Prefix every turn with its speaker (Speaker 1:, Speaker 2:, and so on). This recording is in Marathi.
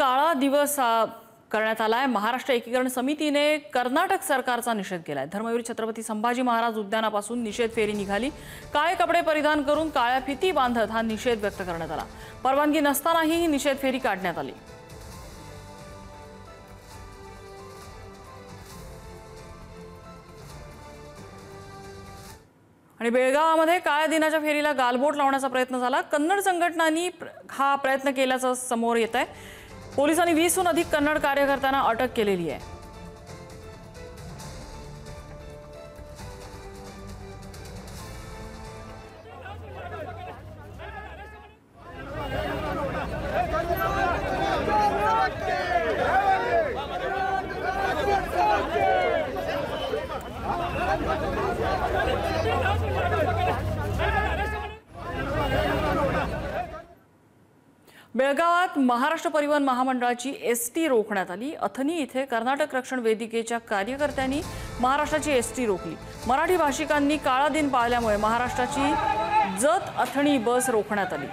Speaker 1: काळा दिवस करण्यात आलाय। महाराष्ट्र एकीकरण समितीने कर्नाटक सरकारचा निषेध केलाय। धर्मवीर छत्रपती संभाजी महाराज उद्यानापासून निषेध फेरी निघाली। काळे कपडे परिधान करून काळ्या फिती बांधत हा निषेध व्यक्त करण्यात आला। परवानगी नसतानाही ही निषेध फेरी काढण्यात आली। आणि बेळगावमध्ये काळ्या दिनाच्या फेरीला गालबोट लावण्याचा प्रयत्न झाला। कन्नड संघटनांनी हा प्रयत्न केल्याचं समोर येत आहे। पोलिसांनी 20हून अधिक कन्नड कार्यकर्त्यांना अटक केलेली आहे। बेळगावात महाराष्ट्र परिवहन महामंडळाची एसटी रोखण्यात आली। अथनी इथे कर्नाटक रक्षण वेदिकेच्या कार्यकर्त्यांनी महाराष्ट्राची एसटी रोखली। मराठी भाषिकांनी काळा दिन पाळल्यामुळे महाराष्ट्राची जत अथणी बस रोखण्यात आली।